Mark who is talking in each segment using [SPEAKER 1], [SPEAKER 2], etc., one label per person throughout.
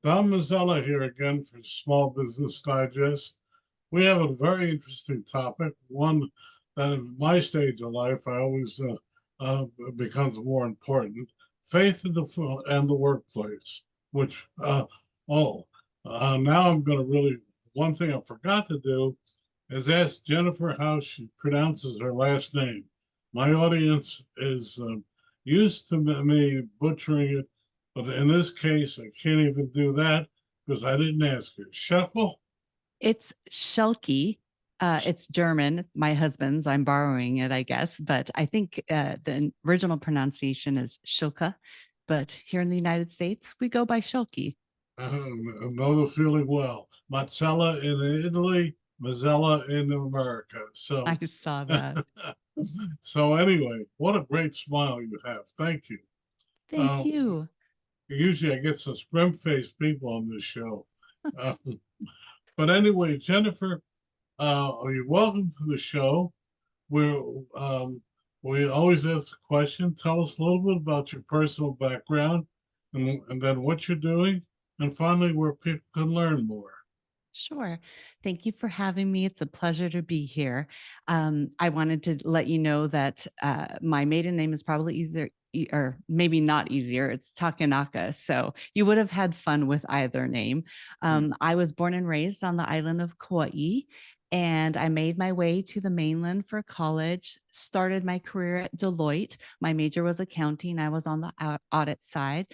[SPEAKER 1] Don Mazzella here again for Small Business Digest. We have a very interesting topic, one that in my stage of life I always becomes more important: faith in the workplace. Which now I'm going to really, one thing I forgot to do is ask Jennifer how she pronounces her last name. My audience is used to me butchering it, but in this case, I can't even do that because I didn't ask her. Scheffel?
[SPEAKER 2] It's Schielke. It's German. My husband's. I'm borrowing it, I guess. But I think the original pronunciation is Schilke. But here in the United States, we go by Schielke.
[SPEAKER 1] I know the feeling well. Mazzella in Italy, Mazzella in America.
[SPEAKER 2] I saw that.
[SPEAKER 1] So anyway, what a great smile you have. Thank you.
[SPEAKER 2] Thank
[SPEAKER 1] Um,
[SPEAKER 2] you.
[SPEAKER 1] Usually I get some scrim-faced people on this show. Um, but anyway, Jennifer, you're welcome to the show. We're, we always ask a question. Tell us a little bit about your personal background and then what you're doing, and finally where people can learn more.
[SPEAKER 2] Sure. Thank you for having me. It's a pleasure to be here. I wanted to let you know that my maiden name is probably easier, or maybe not easier. It's Takanaka. So you would have had fun with either name. I was born and raised on the island of Kauai. And I made my way to the mainland for college, started my career at Deloitte. My major was accounting. I was on the audit side.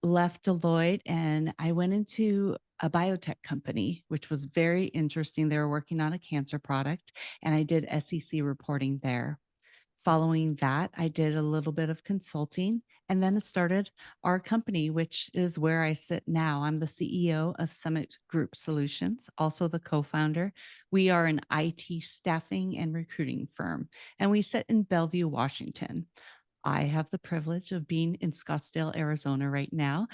[SPEAKER 2] Left Deloitte and I went into a biotech company, which was very interesting. They were working on a cancer product, and I did SEC reporting there. Following that, I did a little bit of consulting and then started our company, which is where I sit now. I'm the CEO of Summit Group Solutions, also the co-founder. We are an IT staffing and recruiting firm, and we sit in Bellevue, Washington. I have the privilege of being in Scottsdale, Arizona right now,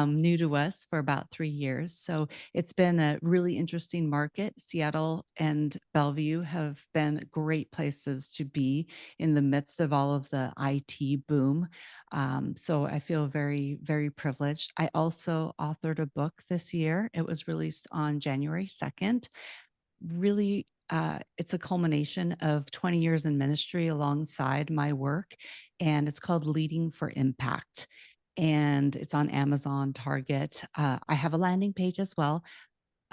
[SPEAKER 2] new to us for about 3 years. So it's been a really interesting market. Seattle and Bellevue have been great places to be in the midst of all of the IT boom. So I feel very, very privileged. I also authored a book this year. It was released on January 2nd. Really, it's a culmination of 20 years in ministry alongside my work, and it's called Leading for Impact. And it's on Amazon, Target. I have a landing page as well,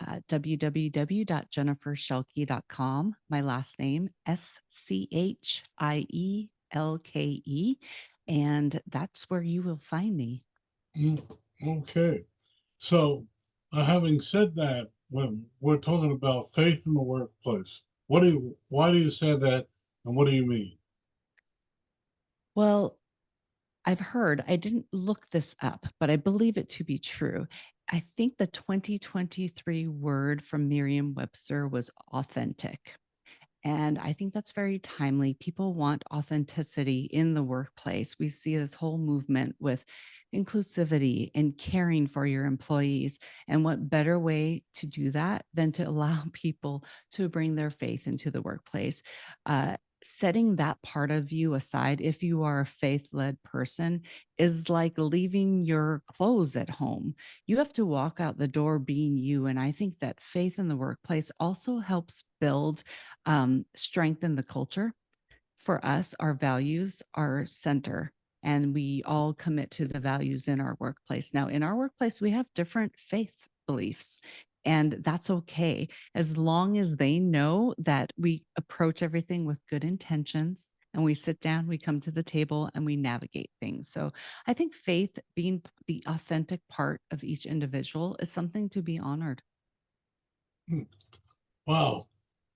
[SPEAKER 2] www.jeniferschielke.com. My last name, Schielke. And that's where you will find me.
[SPEAKER 1] Okay. So, having said that, when we're talking about faith in the workplace, why do you say that, and what do you mean?
[SPEAKER 2] Well, I've heard, I didn't look this up, but I believe it to be true. I think the 2023 word from Merriam-Webster was authentic. And I think that's very timely. People want authenticity in the workplace. We see this whole movement with inclusivity and caring for your employees. And what better way to do that than to allow people to bring their faith into the workplace? Setting that part of you aside, if you are a faith-led person, is like leaving your clothes at home. You have to walk out the door being you. And I think that faith in the workplace also helps build, strengthen the culture. For us, our values are center, and we all commit to the values in our workplace. Now, in our workplace, we have different faith beliefs, and that's okay as long as they know that we approach everything with good intentions and we sit down, we come to the table, and we navigate things. So I think faith, being the authentic part of each individual, is something to be honored.
[SPEAKER 1] Wow.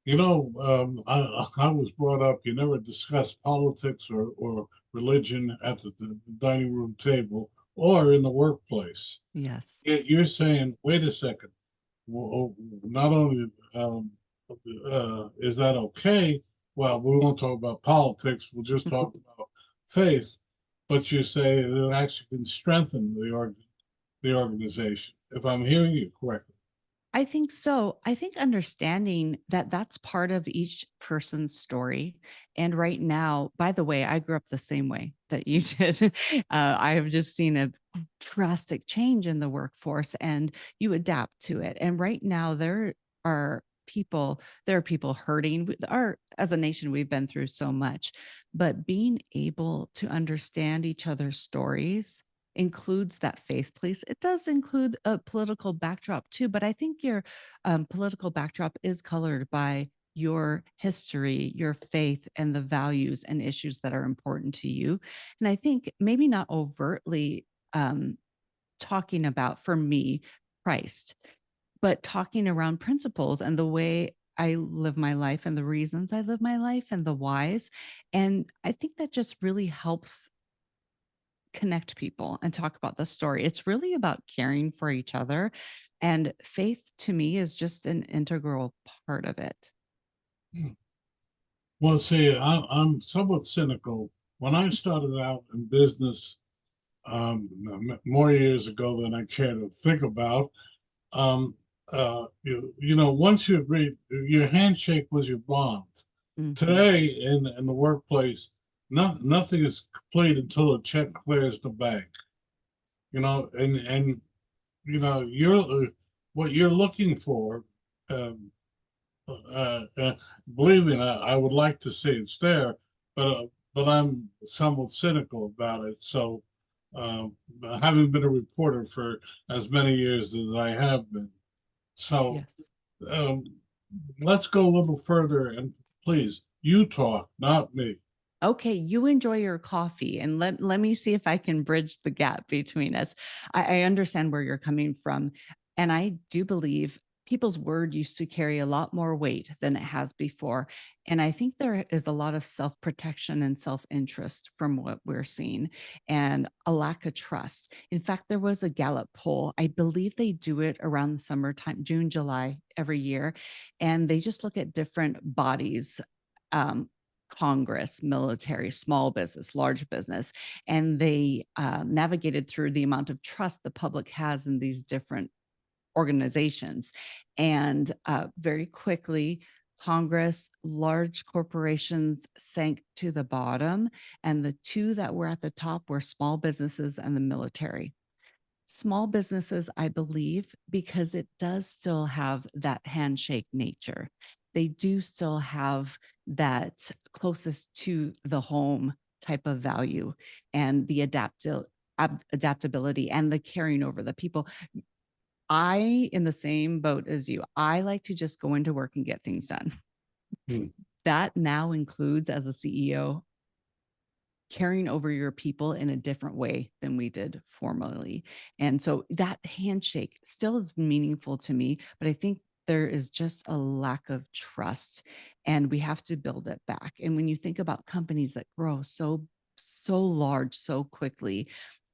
[SPEAKER 1] I was brought up, you never discuss politics or religion at the dining room table or in the workplace.
[SPEAKER 2] Yes.
[SPEAKER 1] Yet you're saying, wait a second, well, not only is that okay, well, we won't talk about politics, we'll just talk about faith, but you say it actually can strengthen the organization, if I'm hearing you correctly.
[SPEAKER 2] I think so. I think understanding that that's part of each person's story. And right now, by the way, I grew up the same way that you did. I have just seen a drastic change in the workforce and you adapt to it. And right now, are there are people hurting. As a nation, we've been through so much, but being able to understand each other's stories includes that faith piece. It does include a political backdrop too, but I think your political backdrop is colored by your history, your faith, and the values and issues that are important to you. And I think maybe not overtly um, talking about, for me, Christ, but talking around principles and the way I live my life and the reasons I live my life and the whys. And I think that just really helps connect people and talk about the story. It's really about caring for each other. And faith to me is just an integral part of it.
[SPEAKER 1] Hmm. Well, see, I'm somewhat cynical. When I started out in business more years ago than I care to think about, um, you know, once you agree, your handshake was your bond.
[SPEAKER 2] Mhm.
[SPEAKER 1] Today in the workplace, nothing is complete until a check clears the bank. You know, and you know, what you're looking for. Um, uh, uh, Believe me, I would like to see it's there, but I'm somewhat cynical about it. So, um, having been a reporter for as many years as I have been, so
[SPEAKER 2] Yes.
[SPEAKER 1] um, let's go a little further and please, you talk, not me.
[SPEAKER 2] Okay, you enjoy your coffee and let me see if I can bridge the gap between us. I understand where you're coming from. And I do believe people's word used to carry a lot more weight than it has before. And I think there is a lot of self-protection and self-interest from what we're seeing and a lack of trust. In fact, there was a Gallup poll. I believe they do it around the summertime, June, July every year. And they just look at different bodies, um, Congress, military, small business, large business, and they navigated through the amount of trust the public has in these different organizations. And very quickly, Congress, large corporations sank to the bottom, and the two that were at the top were small businesses and the military. Small businesses, I believe, because it does still have that handshake nature. They do still have that closest to the home type of value and the adaptability and the carrying over the people. In the same boat as you, I like to just go into work and get things done.
[SPEAKER 1] Hmm.
[SPEAKER 2] That now includes, as a CEO, carrying over your people in a different way than we did formerly. And so that handshake still is meaningful to me, but I think there is just a lack of trust and we have to build it back. And when you think about companies that grow so large so quickly,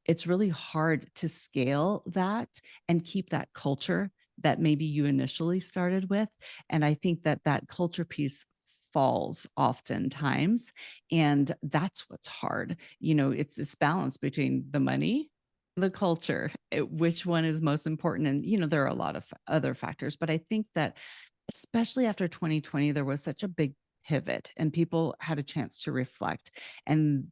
[SPEAKER 2] it's really hard to scale that and keep that culture that maybe you initially started with. And I think that that culture piece falls oftentimes, and that's what's hard. You know, it's this balance between the money, the culture, which one is most important. And, you know, there are a lot of other factors, but I think that especially after 2020, there was such a big pivot and people had a chance to reflect. And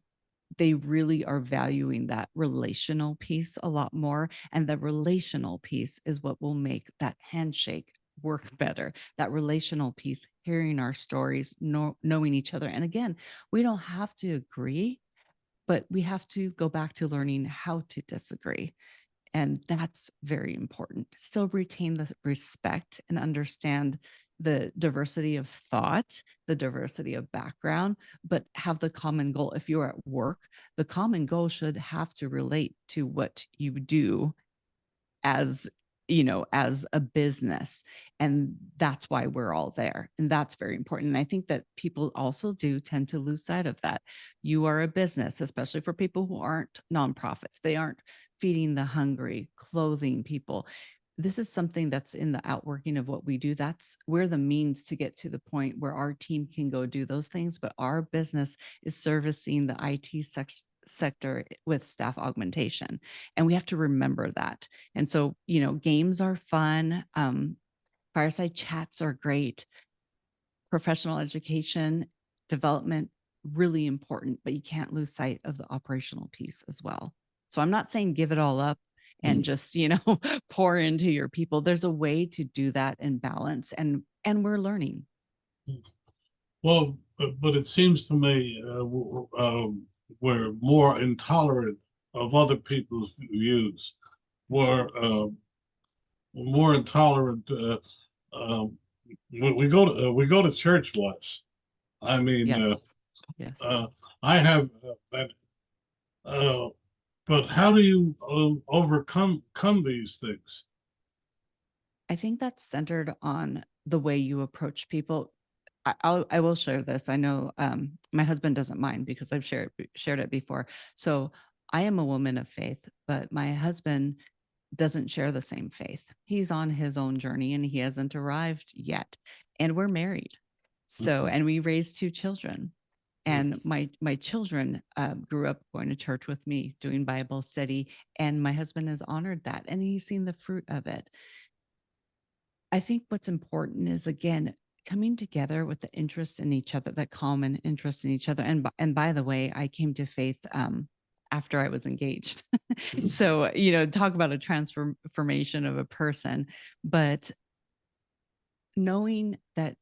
[SPEAKER 2] they really are valuing that relational piece a lot more. And the relational piece is what will make that handshake work better. That relational piece, hearing our stories, knowing each other. And again, we don't have to agree, but we have to go back to learning how to disagree. And that's very important. Still retain the respect and understand the diversity of thought, the diversity of background, but have the common goal. If you're at work, the common goal should have to relate to what you do as as a business. And that's why we're all there. And that's very important. And I think that people also do tend to lose sight of that. You are a business, especially for people who aren't nonprofits. They aren't feeding the hungry, clothing people. This is something that's in the outworking of what we do. That's we're the means to get to the point where our team can go do those things. But our business is servicing the IT sector with staff augmentation. And we have to remember that. And so, games are fun. Fireside chats are great. Professional education, development, really important, but you can't lose sight of the operational piece as well. So I'm not saying give it all up and just, pour into your people. There's a way to do that in balance, and we're learning.
[SPEAKER 1] Well, but it seems to me we're more intolerant of other people's views. We're more intolerant. We go to church less. I mean,
[SPEAKER 2] Yes. Yes.
[SPEAKER 1] I have that. Uh, but how do you overcome these things?
[SPEAKER 2] I think that's centered on the way you approach people. I will share this. I know my husband doesn't mind because I've shared it before. So I am a woman of faith, but my husband doesn't share the same faith. He's on his own journey and he hasn't arrived yet. And we're married. So, and we raised two children. And my children grew up going to church with me, doing Bible study, and my husband has honored that, and he's seen the fruit of it. I think what's important is, again, coming together with the interest in each other, that common interest in each other. And by the way, I came to faith after I was engaged. So, talk about a transformation of a person, but knowing that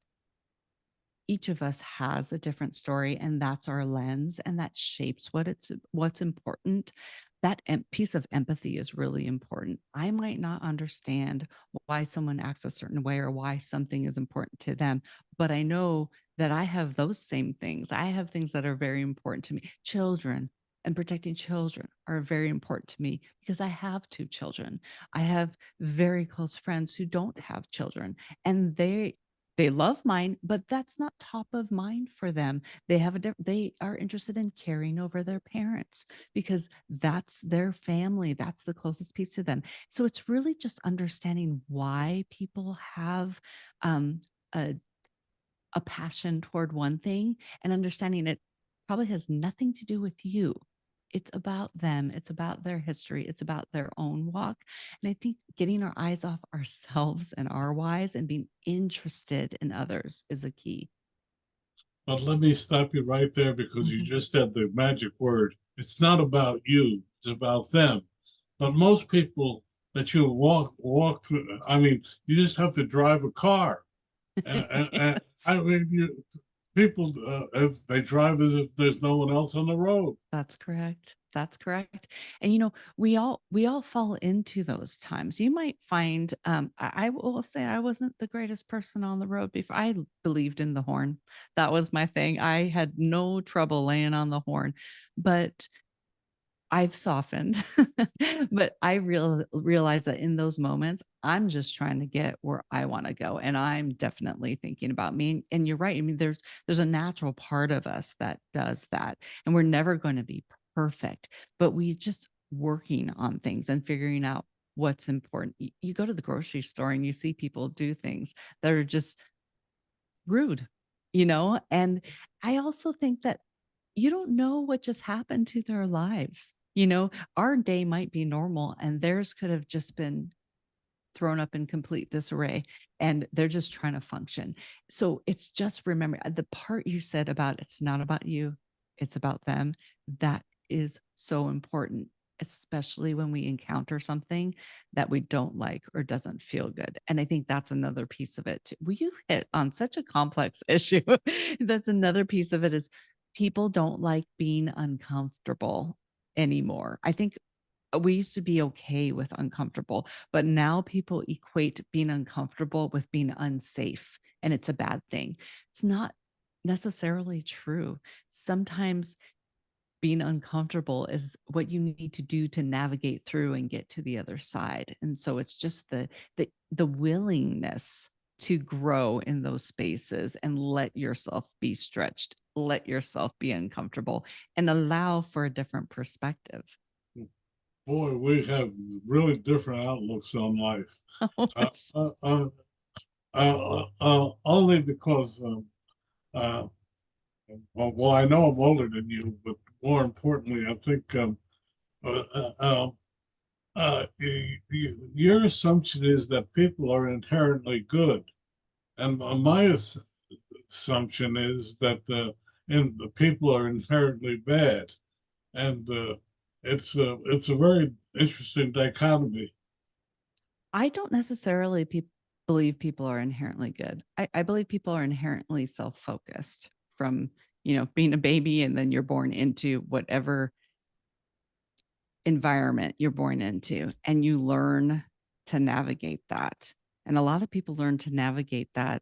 [SPEAKER 2] each of us has a different story, and that's our lens, and that shapes what's important. That piece of empathy is really important. I might not understand why someone acts a certain way or why something is important to them, but I know that I have those same things. I have things that are very important to me. Children and protecting children are very important to me because I have two children. I have very close friends who don't have children, and they love mine, but that's not top of mind for them. They are interested in caring over their parents because that's their family. That's the closest piece to them. So it's really just understanding why people have um, a, a passion toward one thing, and understanding it probably has nothing to do with you. It's about them. It's about their history. It's about their own walk. And I think getting our eyes off ourselves and our whys and being interested in others is a key.
[SPEAKER 1] But let me stop you right there because you
[SPEAKER 2] Mhm.
[SPEAKER 1] just said the magic word. It's not about you, it's about them. But
[SPEAKER 2] Yes.
[SPEAKER 1] most people that you walk through, I mean, you just have to drive a car. And
[SPEAKER 2] Yes.
[SPEAKER 1] I mean, people, if they drive as if there's no one else on the road.
[SPEAKER 2] That's correct. That's correct. And we all fall into those times. You might find I will say I wasn't the greatest person on the road before. I believed in the horn. That was my thing. I had no trouble laying on the horn, but I've softened. But I realize that in those moments, I'm just trying to get where I want to go. And I'm definitely thinking about me. And you're right. I mean, there's a natural part of us that does that. And we're never going to be perfect, but we just working on things and figuring out what's important. You go to the grocery store and you see people do things that are just rude. And I also think that you don't know what just happened to their lives. Our day might be normal and theirs could have just been thrown up in complete disarray, and they're just trying to function. So it's just remember the part you said about it's not about you, it's about them. That is so important, especially when we encounter something that we don't like or doesn't feel good. And I think that's another piece of it too. Well, you hit on such a complex issue. That's another piece of it is people don't like being uncomfortable anymore. I think we used to be okay with uncomfortable, but now people equate being uncomfortable with being unsafe, and it's a bad thing. It's not necessarily true. Sometimes being uncomfortable is what you need to do to navigate through and get to the other side. And so it's just the willingness to grow in those spaces and let yourself be stretched, let yourself be uncomfortable, and allow for a different perspective.
[SPEAKER 1] Boy, we have really different outlooks on life. Uh, uh, uh, only because, uh, well, I know I'm older than you, but more importantly, I think uh, uh, Your assumption is that people are inherently good, and my assumption is that the people are inherently bad, and it's a very interesting dichotomy.
[SPEAKER 2] I don't necessarily believe people are inherently good. I believe people are inherently self-focused from, being a baby and then you're born into whatever environment you're born into and you learn to navigate that. And a lot of people learn to navigate that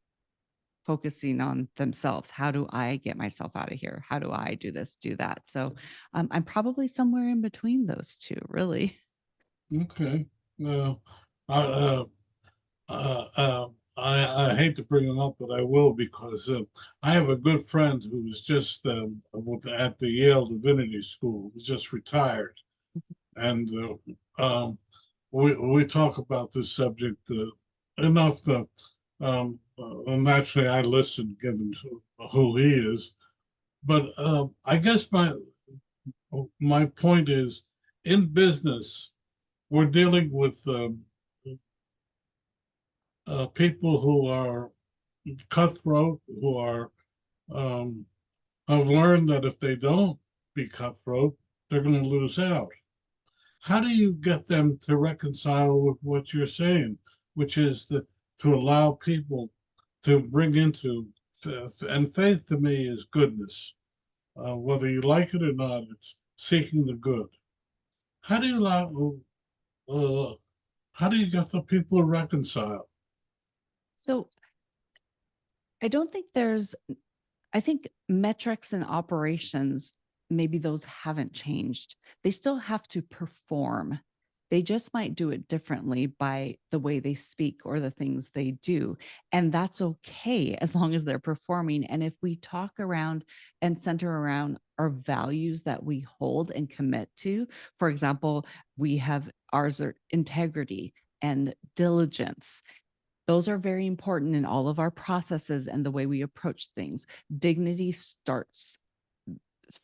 [SPEAKER 2] focusing on themselves. How do I get myself out of here? How do I do this, do that? So I'm probably somewhere in between those two, really.
[SPEAKER 1] Okay, well, uh, I hate to bring him up, but I will because I have a good friend who was just at the Yale Divinity School, who's just retired, and we talk about this subject enough to naturally I listen, given who he is. But I guess my point is, in business, we're dealing with people who are cutthroat, who are um, have learned that if they don't be cutthroat, they're going to lose out. How do you get them to reconcile with what you're saying, which is to allow people to bring into and faith to me is goodness, whether you like it or not, it's seeking the good. How do you allow? How do you get the people to reconcile?
[SPEAKER 2] So I don't think I think metrics and operations, maybe those haven't changed. They still have to perform. They just might do it differently by the way they speak or the things they do. And that's okay as long as they're performing. And if we talk around and center around our values that we hold and commit to, for example, we have ours are integrity and diligence. Those are very important in all of our processes and the way we approach things. Dignity starts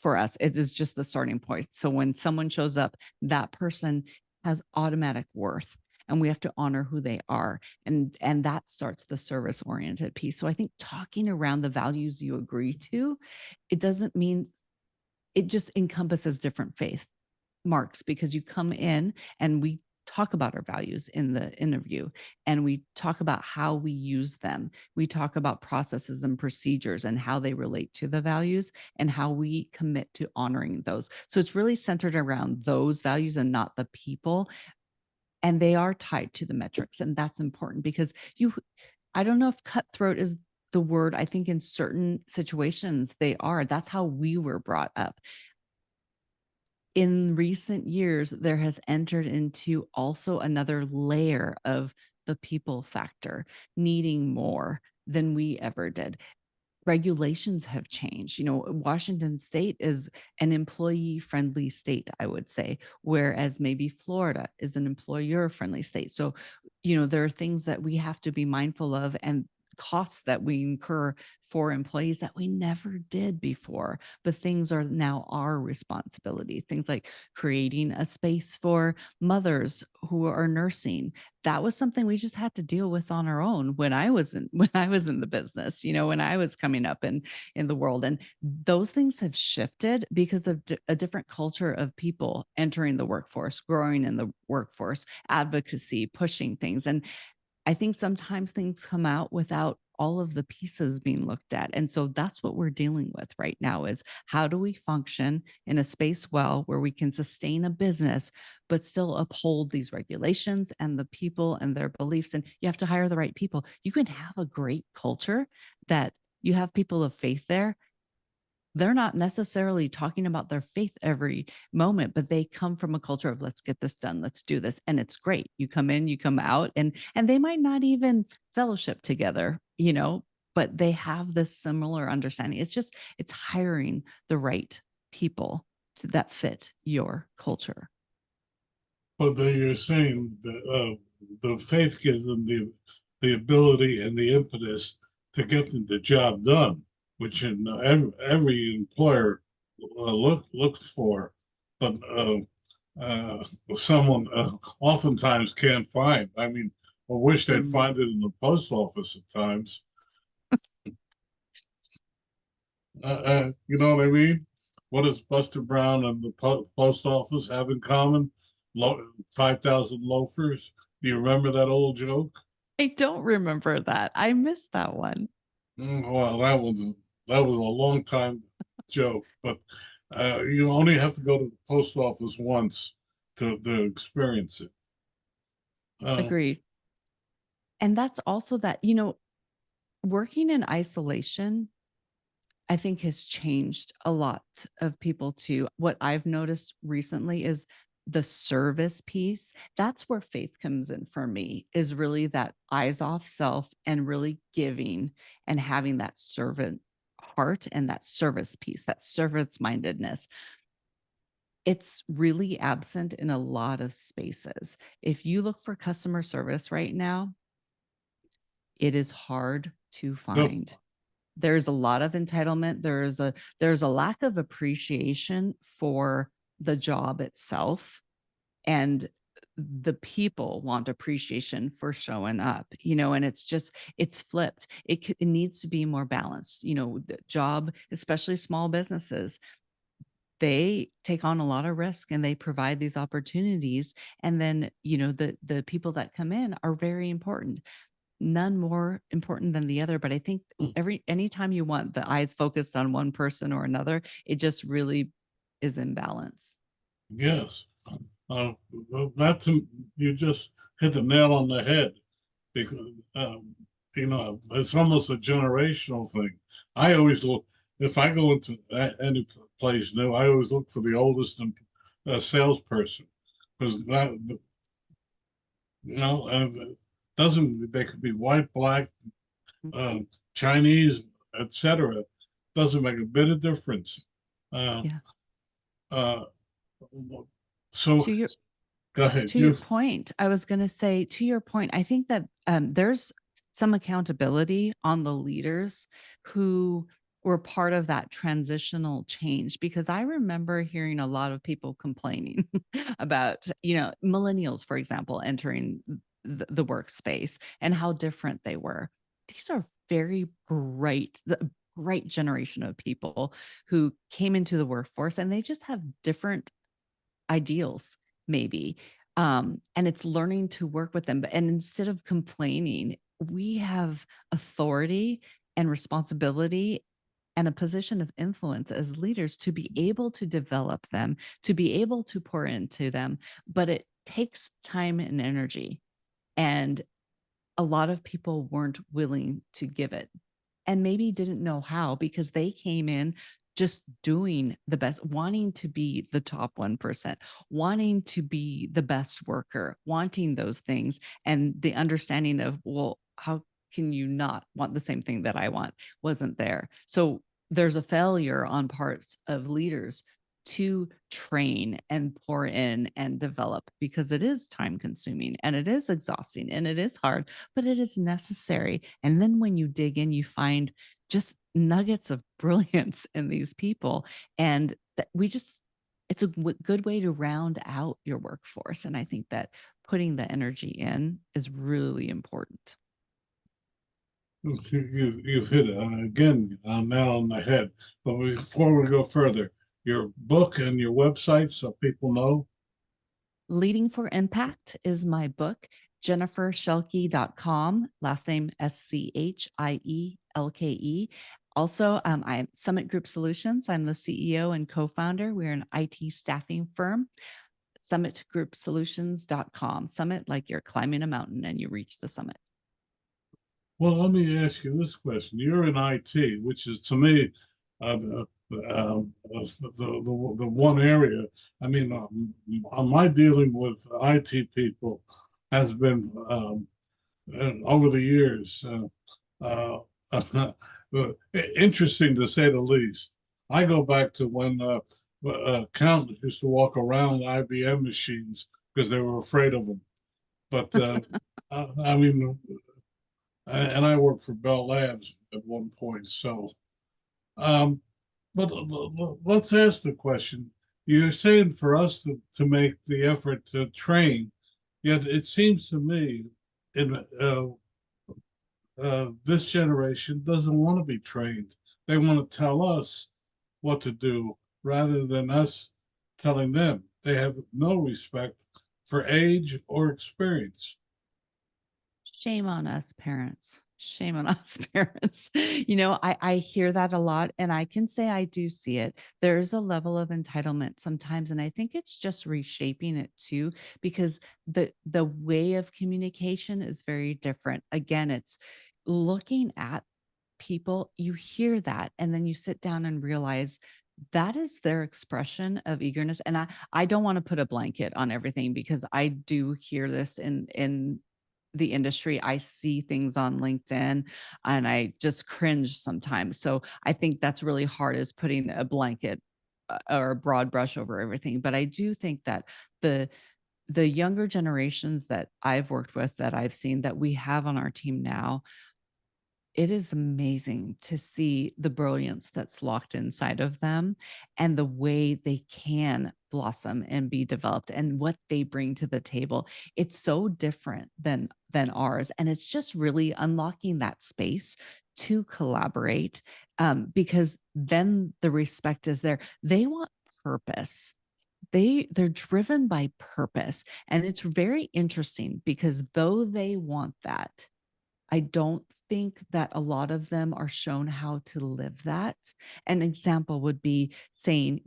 [SPEAKER 2] for us. It is just the starting point. So when someone shows up, that person has automatic worth and we have to honor who they are. And that starts the service oriented piece. So I think talking around the values you agree to, it doesn't mean it just encompasses different faith marks because you come in and we talk about our values in the interview and we talk about how we use them. We talk about processes and procedures and how they relate to the values and how we commit to honoring those. So it's really centered around those values and not the people. And they are tied to the metrics. And that's important because I don't know if cutthroat is the word. I think in certain situations they are. That's how we were brought up. In recent years, there has entered into also another layer of the people factor, needing more than we ever did. Regulations have changed. Washington State is an employee friendly state, I would say, whereas maybe Florida is an employer friendly state. So, there are things that we have to be mindful of and costs that we incur for employees that we never did before, but things are now our responsibility. Things like creating a space for mothers who are nursing. That was something we just had to deal with on our own when I was in the business, when I was coming up in the world. And those things have shifted because of a different culture of people entering the workforce, growing in the workforce, advocacy, pushing things. And I think sometimes things come out without all of the pieces being looked at. And so that's what we're dealing with right now is how do we function in a space where we can sustain a business, but still uphold these regulations and the people and their beliefs. And you have to hire the right people. You can have a great culture that you have people of faith there. They're not necessarily talking about their faith every moment, but they come from a culture of let's get this done, let's do this. And it's great. You come in, you come out, and they might not even fellowship together, but they have this similar understanding. It's hiring the right people that fit your culture.
[SPEAKER 1] But you're saying the faith gives them the ability and the impetus to get the job done, which every employer looks for. But uh, someone oftentimes can't find. I mean, I wish they'd
[SPEAKER 2] Mm.
[SPEAKER 1] find it in the post office at times. You know what I mean? What does Buster Brown and the post office have in common? 5,000 loafers. Do you remember that old joke?
[SPEAKER 2] I don't remember that. I missed that one.
[SPEAKER 1] Well, that was a long time joke, but you only have to go to the post office once to experience it. Uh,
[SPEAKER 2] Agreed. And that's also that, you know, working in isolation, I think has changed a lot of people too. What I've noticed recently is the service piece. That's where faith comes in for me, is really that eyes off self and really giving and having that servant heart and that service piece, that service mindedness. It's really absent in a lot of spaces. If you look for customer service right now, it is hard to
[SPEAKER 1] no,
[SPEAKER 2] find. There's a lot of entitlement. There's a lack of appreciation for the job itself, and the people want appreciation for showing up, you know, and it's flipped. It needs to be more balanced. You know, the job, especially small businesses, they take on a lot of risk and they provide these opportunities, and then, you know, the people that come in are very important, none more important than the other. But I think anytime you want the eyes focused on one person or another, it just really is imbalance.
[SPEAKER 1] yes. Uh, that's you just hit the nail on the head because you know it's almost a generational thing. I always look if I go into any place new, I always look for the oldest salesperson because that you know and it doesn't they could be white, black, uh, Chinese, etc. Doesn't make a bit of difference. Uh,
[SPEAKER 2] Yeah.
[SPEAKER 1] uh, so
[SPEAKER 2] To your
[SPEAKER 1] go ahead.
[SPEAKER 2] To your point, I was going to say, to your point, I think that there's some accountability on the leaders who were part of that transitional change, because I remember hearing a lot of people complaining about, you know, millennials, for example, entering the workspace and how different they were. These are very bright, the bright generation of people who came into the workforce, and they just have different ideals, maybe. And it's learning to work with them. And instead of complaining, we have authority and responsibility and a position of influence as leaders to be able to develop them, to be able to pour into them. But it takes time and energy. And a lot of people weren't willing to give it, and maybe didn't know how, because they came in just doing the best, wanting to be the top 1%, wanting to be the best worker, wanting those things. And the understanding of, well, how can you not want the same thing that I want, wasn't there. So there's a failure on parts of leaders to train and pour in and develop, because it is time consuming and it is exhausting and it is hard, but it is necessary. And then when you dig in, you find just nuggets of brilliance in these people. And that it's a good way to round out your workforce. And I think that putting the energy in is really important.
[SPEAKER 1] You've hit it again nail on the head. But before we go further, your book and your website so people know.
[SPEAKER 2] Leading for Impact is my book. JeniferSchielke.com, last name Schielke. Also, I'm Summit Group Solutions. I'm the CEO and co-founder. We're an IT staffing firm. SummitGroupSolutions.com. Summit, like you're climbing a mountain and you reach the summit.
[SPEAKER 1] Well, let me ask you this question. You're in IT, which is to me the one area. I mean, my dealing with IT people has been over the years interesting to say the least. I go back to when accountants used to walk around IBM machines because they were afraid of them. But I mean, and I worked for Bell Labs at one point. So, um, but let's ask the question: you're saying for us to make the effort to train, yet it seems to me in this generation doesn't want to be trained. They want to tell us what to do rather than us telling them. They have no respect for age or experience.
[SPEAKER 2] Shame on us parents. Shame on us parents. I hear that a lot and I can say I do see it. There's a level of entitlement sometimes and I think it's just reshaping it too because the way of communication is very different. Again, it's looking at people, you hear that and then you sit down and realize that is their expression of eagerness. And I don't want to put a blanket on everything because I do hear this in the industry. I see things on LinkedIn and I just cringe sometimes. So I think that's really hard, is putting a blanket or a broad brush over everything. But I do think that the the younger generations that I've worked with, that I've seen, that we have on our team now, it is amazing to see the brilliance that's locked inside of them and the way they can blossom and be developed and what they bring to the table. It's so different than ours, and it's just really unlocking that space to collaborate, because then the respect is there. They want purpose. They're driven by purpose, and it's very interesting because though they want that, I don't think that a lot of them are shown how to live that. An example would be saying,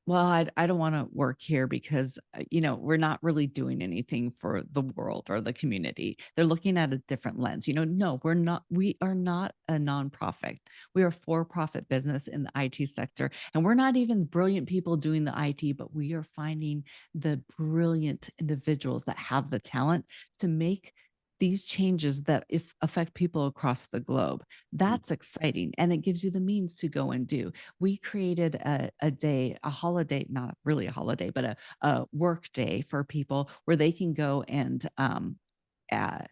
[SPEAKER 2] well, I don't want to work here because, we're not really doing anything for the world or the community. They're looking at a different lens. No, we're not. We are not a nonprofit. We are a for-profit business in the IT sector. And we're not even brilliant people doing the IT, but we are finding the brilliant individuals that have the talent to make these changes that if affect people across the globe. That's exciting. And it gives you the means to go and do. We created a day, a holiday, not really a holiday, but a work day for people where they can go and uh,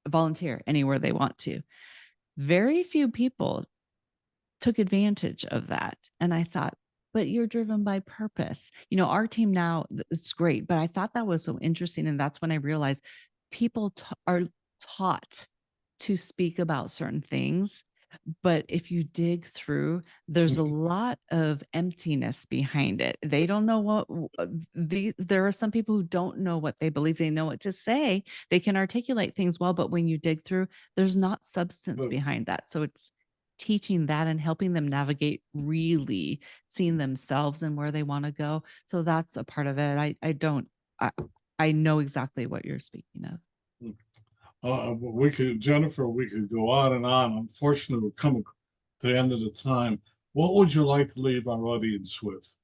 [SPEAKER 2] volunteer anywhere they want to. Very few people took advantage of that. And I thought, but you're driven by purpose. Our team now, it's great, but I thought that was so interesting. And that's when I realized people are taught to speak about certain things. But if you dig through, there's a lot of emptiness behind it. They don't know there are some people who don't know what they believe. They know what to say. They can articulate things well, but when you dig through, there's not substance
[SPEAKER 1] But
[SPEAKER 2] behind that. So it's teaching that and helping them navigate, really seeing themselves and where they want to go. So that's a part of it. I know exactly what you're speaking of.
[SPEAKER 1] we could, Jennifer, we could go on and on. Unfortunately, we're coming to the end of the time. What would you like to leave our audience with?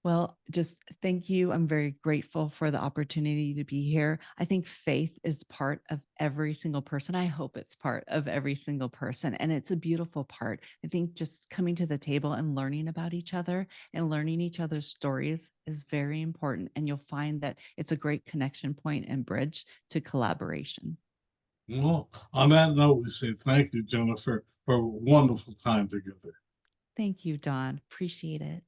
[SPEAKER 2] Well, just thank you. I'm very grateful for the opportunity to be here. I think faith is part of every single person. I hope it's part of every single person. And it's a beautiful part. I think just coming to the table and learning about each other and learning each other's stories is very important. And you'll find that it's a great connection point and bridge to collaboration.
[SPEAKER 1] Well, on that note, we say thank you, Jennifer, for a wonderful time together.
[SPEAKER 2] Thank you, Don. Appreciate it.